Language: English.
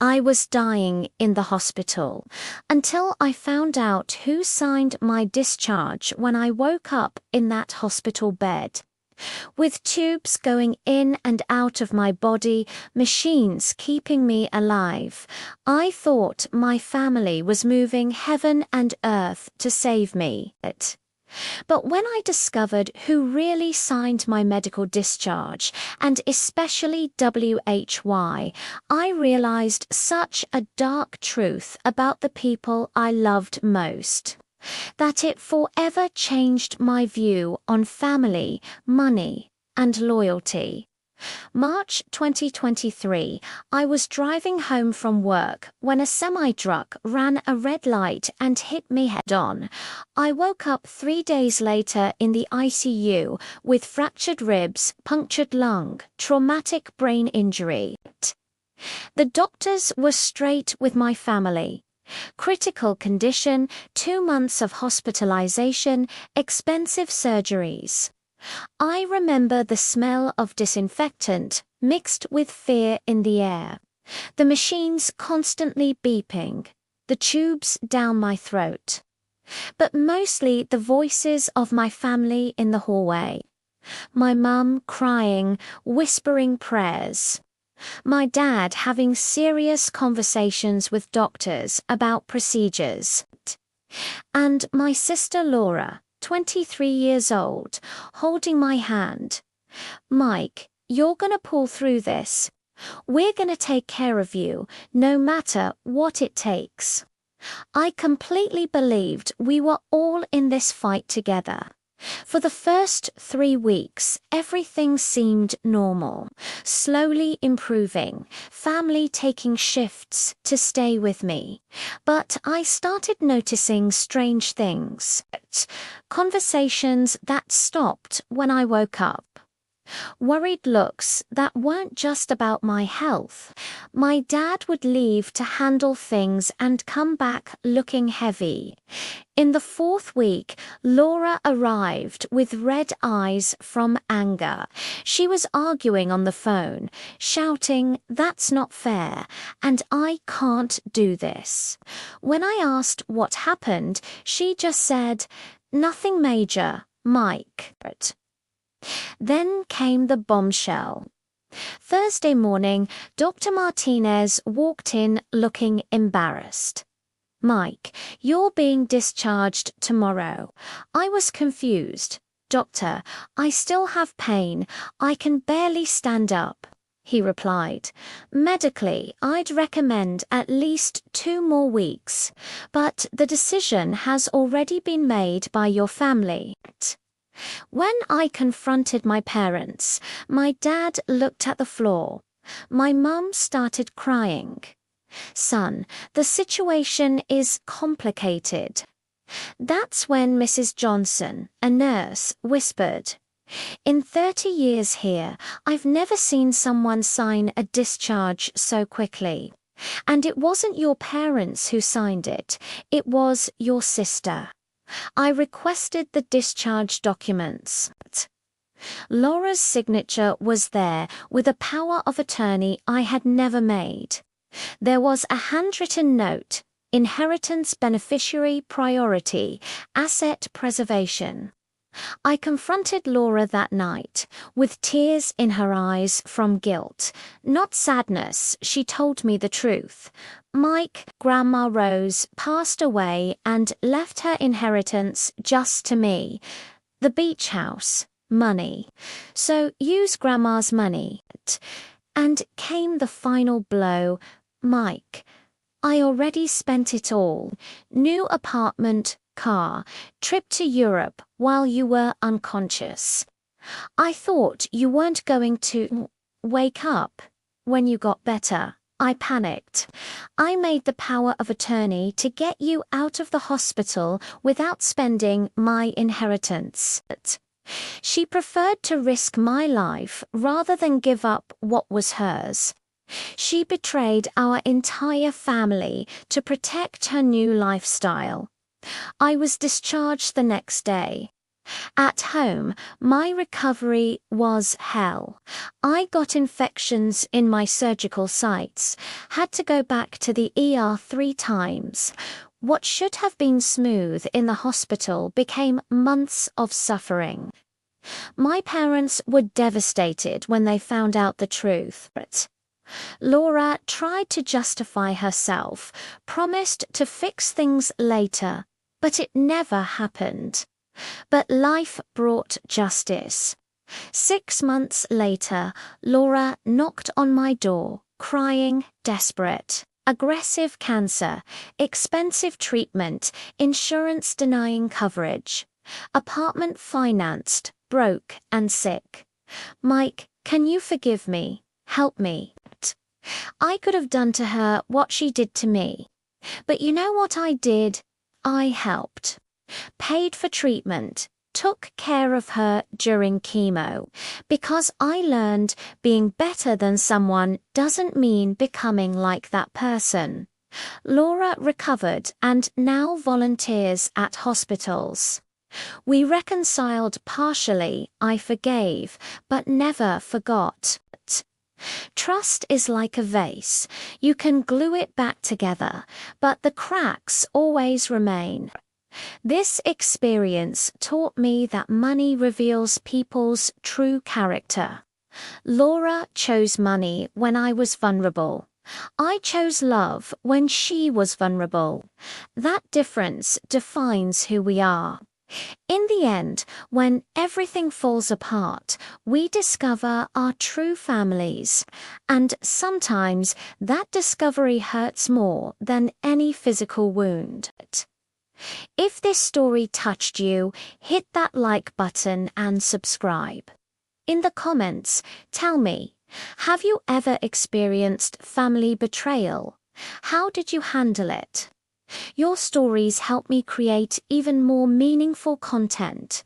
I was dying in the hospital until I found out who signed my discharge when I woke up in that hospital bed. With tubes going in and out of my body, machines keeping me alive, I thought my family was moving heaven and earth to save me. But when I discovered who really signed my medical discharge, and especially WHY, I realized such a dark truth about the people I loved most, that it forever changed my view on family, money, and loyalty. March 2023, I was driving home from work when a semi-truck ran a red light and hit me head-on. I woke up 3 days later in the ICU with fractured ribs, punctured lung, traumatic brain injury. The doctors were straight with my family. Critical condition, 2 months of hospitalization, expensive surgeries. I remember the smell of disinfectant mixed with fear in the air, the machines constantly beeping, the tubes down my throat, but mostly the voices of my family in the hallway. My mum crying, whispering prayers. My dad having serious conversations with doctors about procedures. And my sister Laura, 23 years old, holding my hand. Mike, you're gonna pull through this. We're gonna take care of you, no matter what it takes. I completely believed we were all in this fight together. For the first 3 weeks, everything seemed normal, slowly improving, family taking shifts to stay with me. But I started noticing strange things. Conversations that stopped when I woke up. Worried looks that weren't just about my health. My dad would leave to handle things and come back looking heavy. In the 4th week, Laura arrived with red eyes from anger. She was arguing on the phone, shouting, "That's not fair, and I can't do this." When I asked what happened, she just said, "Nothing major, Mike." Then came the bombshell. Thursday morning, Dr. Martinez walked in looking embarrassed. "Mike, you're being discharged tomorrow." I was confused. "Doctor, I still have pain. I can barely stand up," he replied. "Medically, I'd recommend at least 2 more weeks, but the decision has already been made by your family." When I confronted my parents, my dad looked at the floor. My mum started crying. "Son, the situation is complicated." That's when Mrs. Johnson, a nurse, whispered, "In 30 years here, I've never seen someone sign a discharge so quickly. And it wasn't your parents who signed it, it was your sister. I requested the discharge documents." Laura's signature was there with a power of attorney I had never made. There was a handwritten note, "Inheritance beneficiary priority, asset preservation." I confronted Laura that night, with tears in her eyes from guilt. Not sadness, she told me the truth. Mike, Grandma Rose, passed away and left her inheritance just to me. The beach house, money. So use Grandma's money. And came the final blow. "Mike, I already spent it all. New apartment, car, trip to Europe while you were unconscious. I thought you weren't going to wake up when you got better." I panicked. I made the power of attorney to get you out of the hospital without spending my inheritance. She preferred to risk my life rather than give up what was hers. She betrayed our entire family to protect her new lifestyle. I was discharged the next day. At home, my recovery was hell. I got infections in my surgical sites, had to go back to the ER 3 times. What should have been smooth in the hospital became months of suffering. My parents were devastated when they found out the truth. Laura tried to justify herself, promised to fix things later, but it never happened. But life brought justice. 6 months later, Laura knocked on my door, crying, desperate. Aggressive cancer, expensive treatment, insurance denying coverage. Apartment financed, broke and sick. Mike, can you forgive me? Help me. I could have done to her what she did to me. But you know what I did? I helped. Paid for treatment, took care of her during chemo, because I learned being better than someone doesn't mean becoming like that person. Laura recovered and now volunteers at hospitals. We reconciled partially, I forgave, but never forgot. Trust is like a vase. You can glue it back together, but the cracks always remain. This experience taught me that money reveals people's true character. Laura chose money when I was vulnerable. I chose love when she was vulnerable. That difference defines who we are. In the end, when everything falls apart, we discover our true families. And sometimes that discovery hurts more than any physical wound. If this story touched you, hit that like button and subscribe. In the comments, tell me, have you ever experienced family betrayal? How did you handle it? Your stories help me create even more meaningful content.